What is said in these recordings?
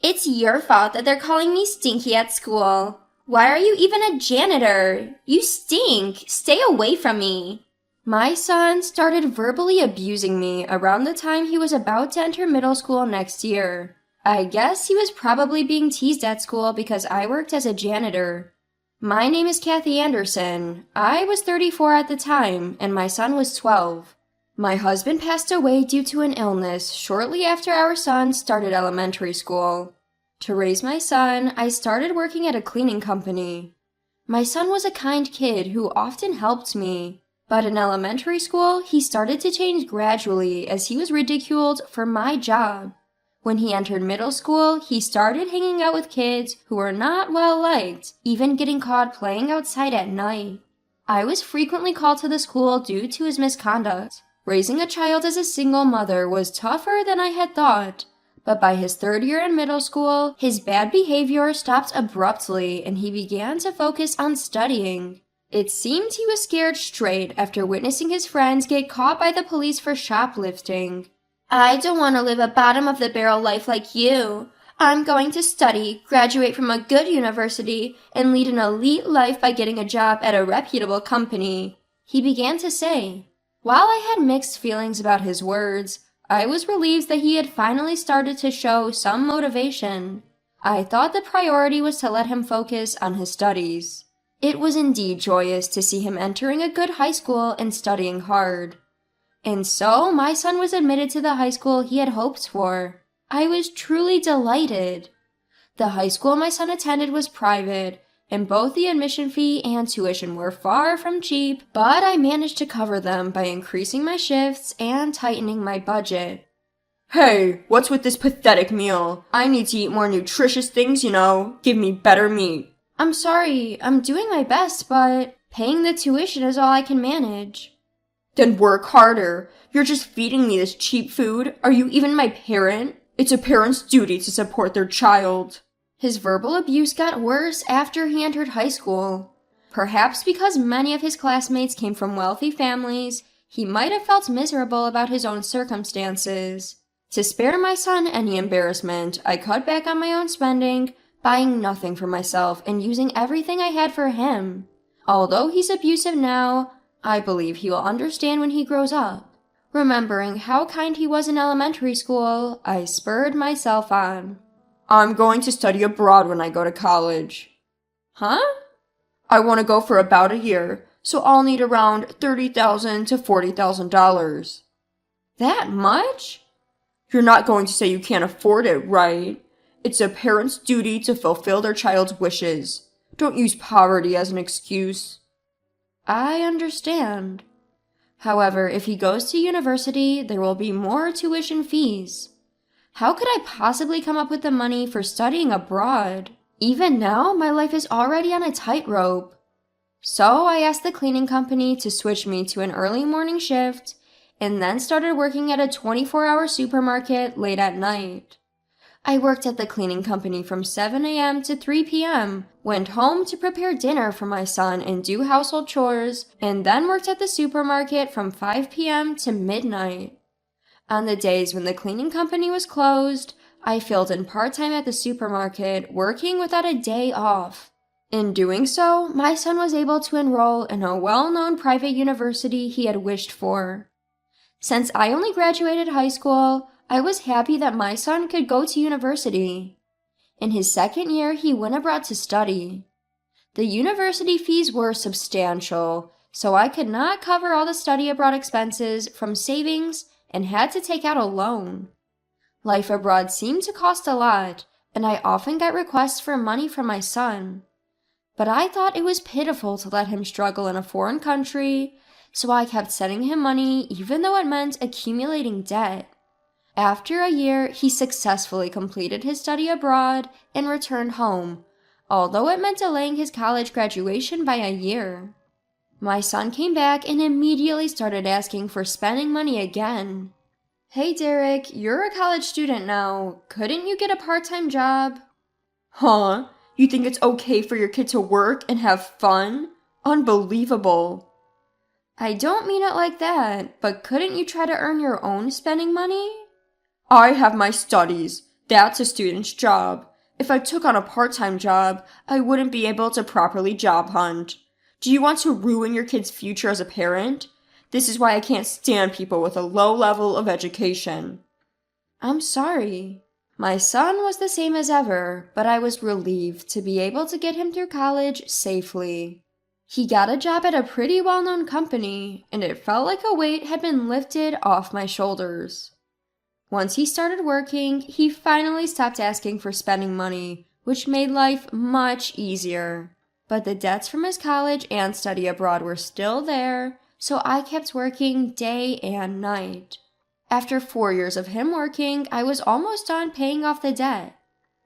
It's your fault that they're calling me stinky at school. Why are you even a janitor? You stink. Stay away from me. My son started verbally abusing me around the time he was about to enter middle school next year. I guess he was probably being teased at school because I worked as a janitor. My name is Kathy Anderson. I was 34 at the time, and my son was 12. My husband passed away due to an illness shortly after our son started elementary school. To raise my son, I started working at a cleaning company. My son was a kind kid who often helped me, but in elementary school, he started to change gradually as he was ridiculed for my job. When he entered middle school, he started hanging out with kids who were not well liked, even getting caught playing outside at night. I was frequently called to the school due to his misconduct. Raising a child as a single mother was tougher than I had thought, but by his third year in middle school, his bad behavior stopped abruptly and he began to focus on studying. It seemed he was scared straight after witnessing his friends get caught by the police for shoplifting. I don't want to live a bottom-of-the-barrel life like you. I'm going to study, graduate from a good university, and lead an elite life by getting a job at a reputable company, he began to say. While I had mixed feelings about his words, I was relieved that he had finally started to show some motivation. I thought the priority was to let him focus on his studies. It was indeed joyous to see him entering a good high school and studying hard. And so my son was admitted to the high school he had hoped for. I was truly delighted. The high school my son attended was private, and both the admission fee and tuition were far from cheap, but I managed to cover them by increasing my shifts and tightening my budget. Hey, what's with this pathetic meal? I need to eat more nutritious things, Give me better meat. I'm sorry, I'm doing my best, but paying the tuition is all I can manage. Then work harder. You're just feeding me this cheap food. Are you even my parent? It's a parent's duty to support their child. His verbal abuse got worse after he entered high school. Perhaps because many of his classmates came from wealthy families, he might have felt miserable about his own circumstances. To spare my son any embarrassment, I cut back on my own spending, buying nothing for myself and using everything I had for him. Although he's abusive now, I believe he will understand when he grows up. Remembering how kind he was in elementary school, I spurred myself on. I'm going to study abroad when I go to college. Huh? I want to go for about a year, so I'll need around $30,000 to $40,000. That much? You're not going to say you can't afford it, right? It's a parent's duty to fulfill their child's wishes. Don't use poverty as an excuse. I understand. However, if he goes to university, there will be more tuition fees. How could I possibly come up with the money for studying abroad? Even now, my life is already on a tightrope. So I asked the cleaning company to switch me to an early morning shift, and then started working at a 24-hour supermarket late at night. I worked at the cleaning company from 7 a.m. to 3 p.m., went home to prepare dinner for my son and do household chores, and then worked at the supermarket from 5 p.m. to midnight. On the days when the cleaning company was closed, I filled in part-time at the supermarket, working without a day off. In doing so, my son was able to enroll in a well-known private university he had wished for. Since I only graduated high school, I was happy that my son could go to university. In his second year, he went abroad to study. The university fees were substantial, so I could not cover all the study abroad expenses from savings and had to take out a loan. Life abroad seemed to cost a lot, and I often got requests for money from my son. But I thought it was pitiful to let him struggle in a foreign country, so I kept sending him money even though it meant accumulating debt. After a year, he successfully completed his study abroad and returned home, although it meant delaying his college graduation by a year. My son came back and immediately started asking for spending money again. Hey Derek, you're a college student now. Couldn't you get a part-time job? Huh? You think it's okay for your kid to work and have fun? Unbelievable. I don't mean it like that, but couldn't you try to earn your own spending money? I have my studies. That's a student's job. If I took on a part-time job, I wouldn't be able to properly job hunt. Do you want to ruin your kid's future as a parent? This is why I can't stand people with a low level of education. I'm sorry. My son was the same as ever, but I was relieved to be able to get him through college safely. He got a job at a pretty well-known company, and it felt like a weight had been lifted off my shoulders. Once he started working, he finally stopped asking for spending money, which made life much easier. But the debts from his college and study abroad were still there, so I kept working day and night. After 4 years of him working, I was almost done paying off the debt.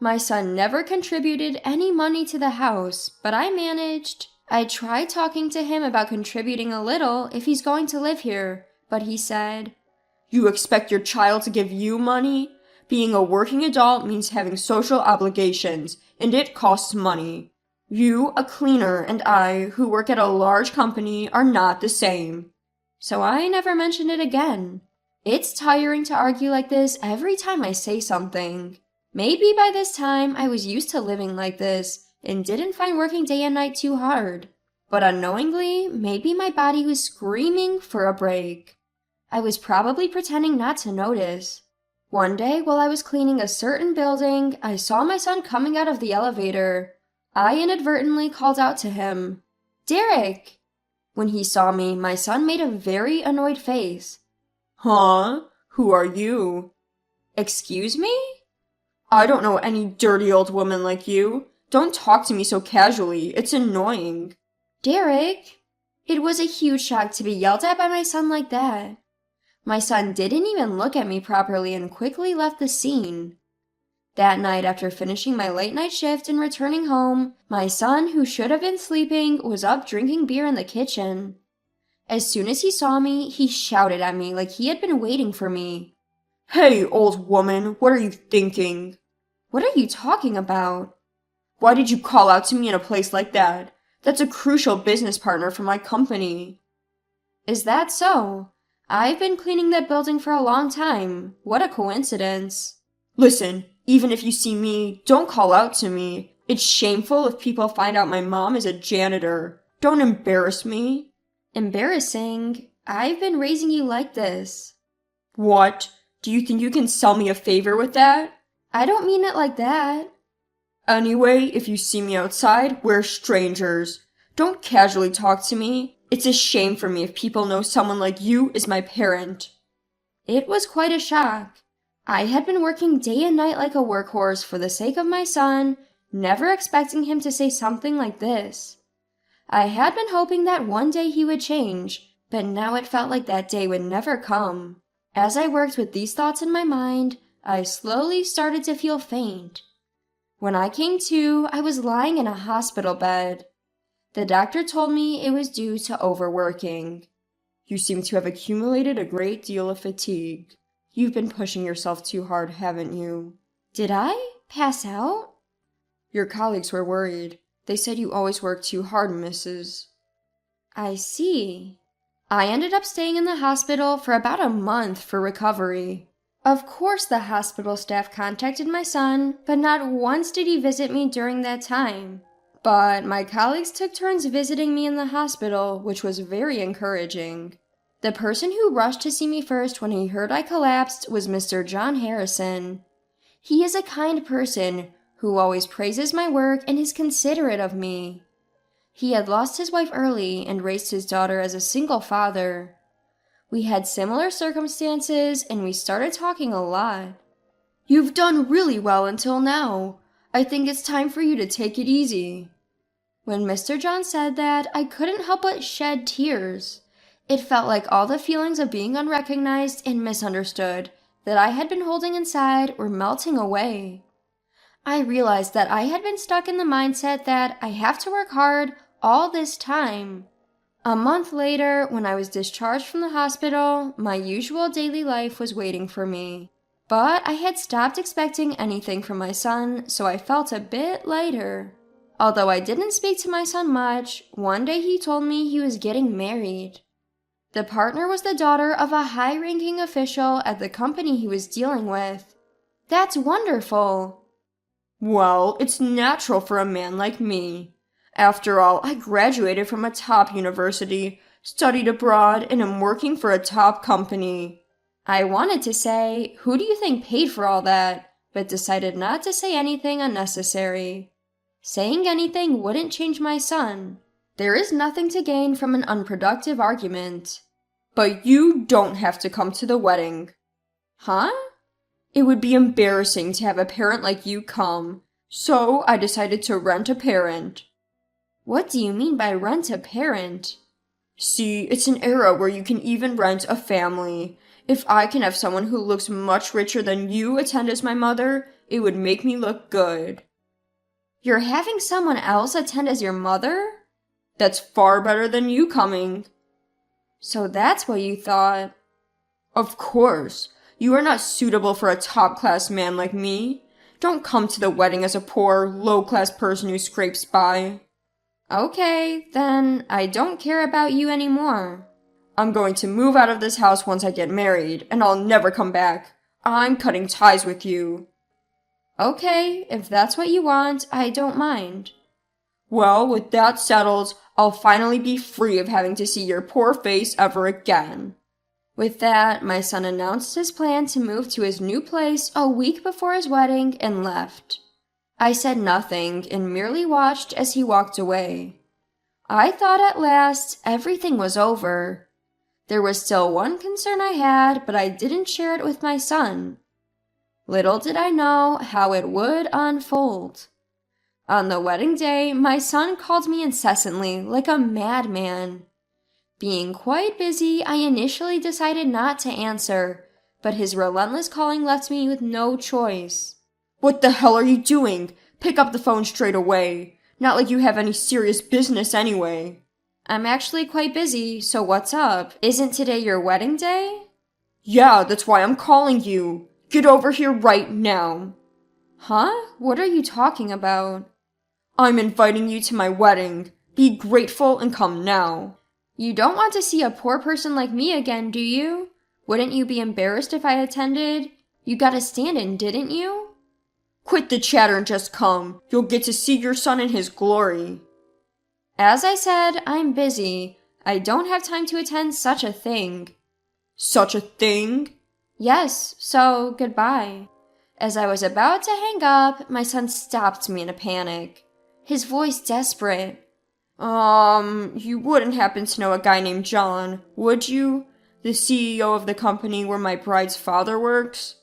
My son never contributed any money to the house, but I managed. I tried talking to him about contributing a little if he's going to live here, but he said, You expect your child to give you money? Being a working adult means having social obligations, and it costs money. You, a cleaner, and I, who work at a large company, are not the same. So I never mentioned it again. It's tiring to argue like this every time I say something. Maybe by this time I was used to living like this and didn't find working day and night too hard. But unknowingly, maybe my body was screaming for a break. I was probably pretending not to notice. One day, while I was cleaning a certain building, I saw my son coming out of the elevator. I inadvertently called out to him, "Derek!" When he saw me, my son made a very annoyed face. Huh? Who are you? Excuse me? I don't know any dirty old woman like you. Don't talk to me so casually. It's annoying. Derek! It was a huge shock to be yelled at by my son like that. My son didn't even look at me properly and quickly left the scene. That night, after finishing my late night shift and returning home, my son, who should have been sleeping, was up drinking beer in the kitchen. As soon as he saw me, he shouted at me like he had been waiting for me. Hey, old woman, what are you thinking? What are you talking about? Why did you call out to me in a place like that? That's a crucial business partner for my company. Is that so? I've been cleaning that building for a long time. What a coincidence. Listen, even if you see me, don't call out to me. It's shameful if people find out my mom is a janitor. Don't embarrass me. Embarrassing? I've been raising you like this. What? Do you think you can sell me a favor with that? I don't mean it like that. Anyway, if you see me outside, we're strangers. Don't casually talk to me. It's a shame for me if people know someone like you is my parent. It was quite a shock. I had been working day and night like a workhorse for the sake of my son, never expecting him to say something like this. I had been hoping that one day he would change, but now it felt like that day would never come. As I worked with these thoughts in my mind, I slowly started to feel faint. When I came to, I was lying in a hospital bed. The doctor told me it was due to overworking. You seem to have accumulated a great deal of fatigue. You've been pushing yourself too hard, haven't you? Did I pass out? Your colleagues were worried. They said you always work too hard, Mrs. I see. I ended up staying in the hospital for about a month for recovery. Of course the hospital staff contacted my son, but not once did he visit me during that time. But my colleagues took turns visiting me in the hospital, which was very encouraging. The person who rushed to see me first when he heard I collapsed was Mr. John Harrison. He is a kind person who always praises my work and is considerate of me. He had lost his wife early and raised his daughter as a single father. We had similar circumstances and we started talking a lot. You've done really well until now. I think it's time for you to take it easy. When Mr. John said that, I couldn't help but shed tears. It felt like all the feelings of being unrecognized and misunderstood that I had been holding inside were melting away. I realized that I had been stuck in the mindset that I have to work hard all this time. A month later, when I was discharged from the hospital, my usual daily life was waiting for me. But I had stopped expecting anything from my son, so I felt a bit lighter. Although I didn't speak to my son much, one day he told me he was getting married. The partner was the daughter of a high-ranking official at the company he was dealing with. That's wonderful. Well, it's natural for a man like me. After all, I graduated from a top university, studied abroad, and am working for a top company. I wanted to say, who do you think paid for all that, but decided not to say anything unnecessary. Saying anything wouldn't change my son. There is nothing to gain from an unproductive argument. But you don't have to come to the wedding. Huh? It would be embarrassing to have a parent like you come, so I decided to rent a parent. What do you mean by rent a parent? See, it's an era where you can even rent a family. If I can have someone who looks much richer than you attend as my mother, it would make me look good. You're having someone else attend as your mother? That's far better than you coming. So that's what you thought. Of course. You are not suitable for a top-class man like me. Don't come to the wedding as a poor, low-class person who scrapes by. Okay, then I don't care about you anymore. I'm going to move out of this house once I get married, and I'll never come back. I'm cutting ties with you. Okay, if that's what you want, I don't mind. Well, with that settled, I'll finally be free of having to see your poor face ever again. With that, my son announced his plan to move to his new place a week before his wedding and left. I said nothing and merely watched as he walked away. I thought at last everything was over. There was still one concern I had, but I didn't share it with my son. Little did I know how it would unfold. On the wedding day, my son called me incessantly, like a madman. Being quite busy, I initially decided not to answer, but his relentless calling left me with no choice. What the hell are you doing? Pick up the phone straight away. Not like you have any serious business anyway. I'm actually quite busy, so what's up? Isn't today your wedding day? Yeah, that's why I'm calling you. Get over here right now. Huh? What are you talking about? I'm inviting you to my wedding. Be grateful and come now. You don't want to see a poor person like me again, do you? Wouldn't you be embarrassed if I attended? You got a stand-in, didn't you? Quit the chatter and just come. You'll get to see your son in his glory. As I said, I'm busy. I don't have time to attend such a thing. Such a thing? Yes, so goodbye. As I was about to hang up, my son stopped me in a panic, his voice desperate. You wouldn't happen to know a guy named John, would you? The CEO of the company where my bride's father works?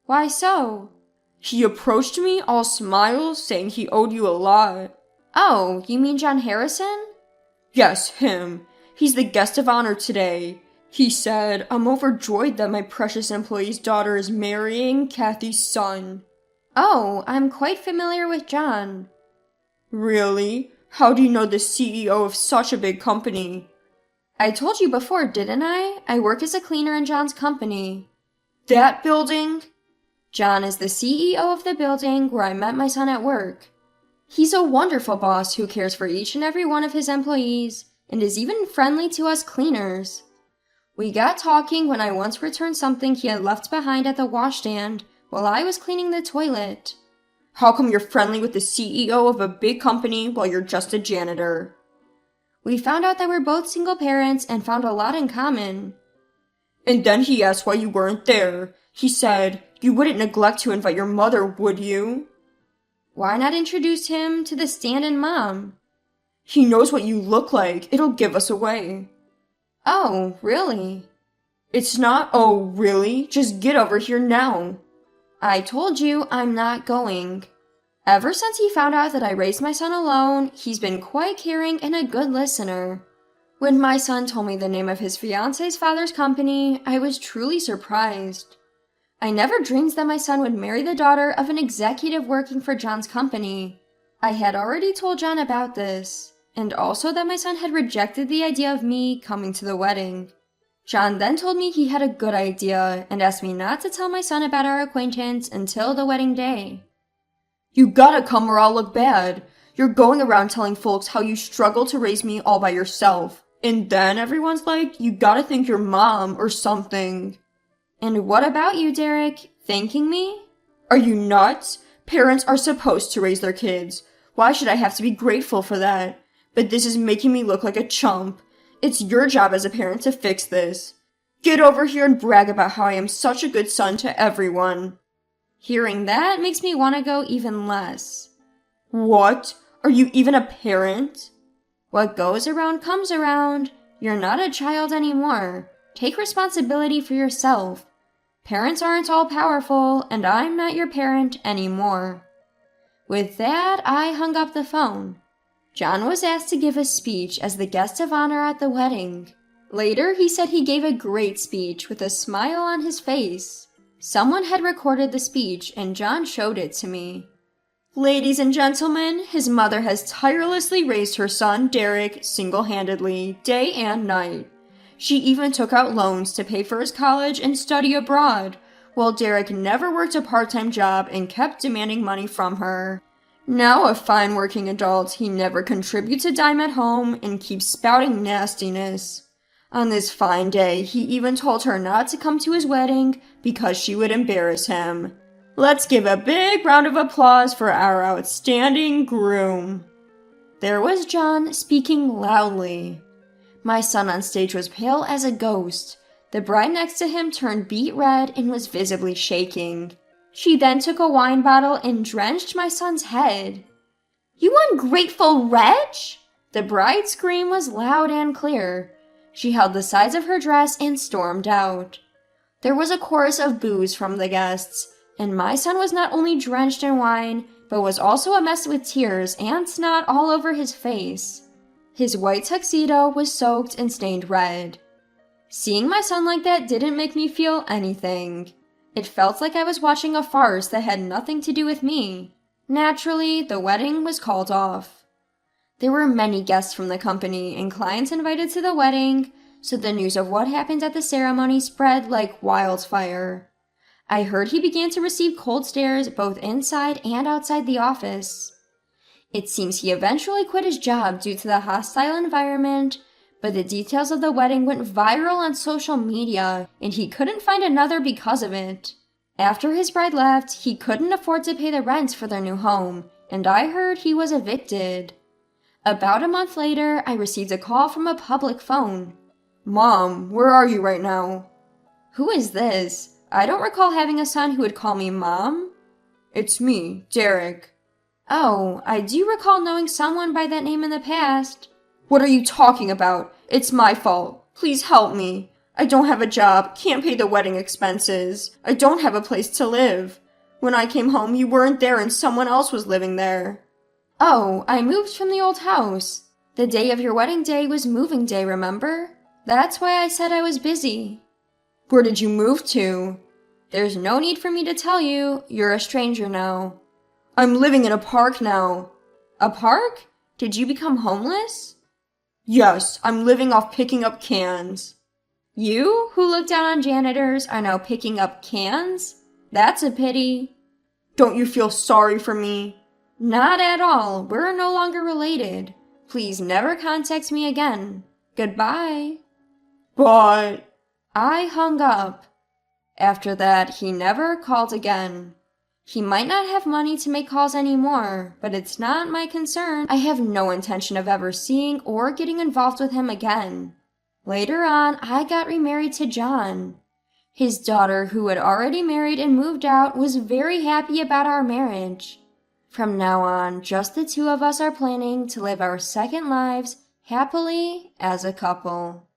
Why so? He approached me all smiles, saying he owed you a lot. Oh, you mean John Harrison? Yes, him. He's the guest of honor today. He said, I'm overjoyed that my precious employee's daughter is marrying Kathy's son. Oh, I'm quite familiar with John. Really? How do you know the CEO of such a big company? I told you before, didn't I? I work as a cleaner in John's company. That building? John is the CEO of the building where I met my son at work. He's a wonderful boss who cares for each and every one of his employees and is even friendly to us cleaners. We got talking when I once returned something he had left behind at the washstand while I was cleaning the toilet. How come you're friendly with the CEO of a big company while you're just a janitor? We found out that we're both single parents and found a lot in common. And then he asked why you weren't there. He said, you wouldn't neglect to invite your mother, would you? Why not introduce him to the stand-in mom? He knows what you look like. It'll give us away. Oh, really? It's not, oh, really? Just get over here now. I told you I'm not going. Ever since he found out that I raised my son alone, he's been quite caring and a good listener. When my son told me the name of his fiance's father's company, I was truly surprised. I never dreamed that my son would marry the daughter of an executive working for John's company. I had already told John about this, and also that my son had rejected the idea of me coming to the wedding. John then told me he had a good idea and asked me not to tell my son about our acquaintance until the wedding day. You gotta come or I'll look bad. You're going around telling folks how you struggle to raise me all by yourself. And then everyone's like, you gotta thank your mom or something. And what about you, Derek? Thanking me? Are you nuts? Parents are supposed to raise their kids. Why should I have to be grateful for that? But this is making me look like a chump. It's your job as a parent to fix this. Get over here and brag about how I am such a good son to everyone. Hearing that makes me want to go even less. What? Are you even a parent? What goes around comes around. You're not a child anymore. Take responsibility for yourself. Parents aren't all powerful, and I'm not your parent anymore. With that, I hung up the phone. John was asked to give a speech as the guest of honor at the wedding. Later, he said he gave a great speech with a smile on his face. Someone had recorded the speech, and John showed it to me. Ladies and gentlemen, his mother has tirelessly raised her son, Derek, single-handedly, day and night. She even took out loans to pay for his college and study abroad, while Derek never worked a part-time job and kept demanding money from her. Now a fine working adult, he never contributes a dime at home and keeps spouting nastiness. On this fine day, he even told her not to come to his wedding because she would embarrass him. Let's give a big round of applause for our outstanding groom. There was John speaking loudly. My son on stage was pale as a ghost. The bride next to him turned beet red and was visibly shaking. She then took a wine bottle and drenched my son's head. "You ungrateful wretch!" The bride's scream was loud and clear. She held the sides of her dress and stormed out. There was a chorus of boos from the guests, and my son was not only drenched in wine, but was also a mess with tears and snot all over his face. His white tuxedo was soaked and stained red. Seeing my son like that didn't make me feel anything. It felt like I was watching a farce that had nothing to do with me. Naturally, the wedding was called off. There were many guests from the company and clients invited to the wedding, so the news of what happened at the ceremony spread like wildfire. I heard he began to receive cold stares both inside and outside the office. It seems he eventually quit his job due to the hostile environment, but the details of the wedding went viral on social media, and he couldn't find another because of it. After his bride left, he couldn't afford to pay the rent for their new home, and I heard he was evicted. About a month later, I received a call from a public phone. "Mom, where are you right now?" Who is this? I don't recall having a son who would call me Mom. It's me, Derek. Oh, I do recall knowing someone by that name in the past. What are you talking about? It's my fault. Please help me. I don't have a job, can't pay the wedding expenses. I don't have a place to live. When I came home, you weren't there and someone else was living there. Oh, I moved from the old house. The day of your wedding day was moving day, remember? That's why I said I was busy. Where did you move to? There's no need for me to tell you. You're a stranger now. I'm living in a park now. A park? Did you become homeless? Yes, I'm living off picking up cans. You, who look down on janitors, are now picking up cans? That's a pity. Don't you feel sorry for me? Not at all. We're no longer related. Please never contact me again. Goodbye. But... I hung up. After that, he never called again. He might not have money to make calls anymore, but it's not my concern. I have no intention of ever seeing or getting involved with him again. Later on, I got remarried to John. His daughter, who had already married and moved out, was very happy about our marriage. From now on, just the two of us are planning to live our second lives happily as a couple.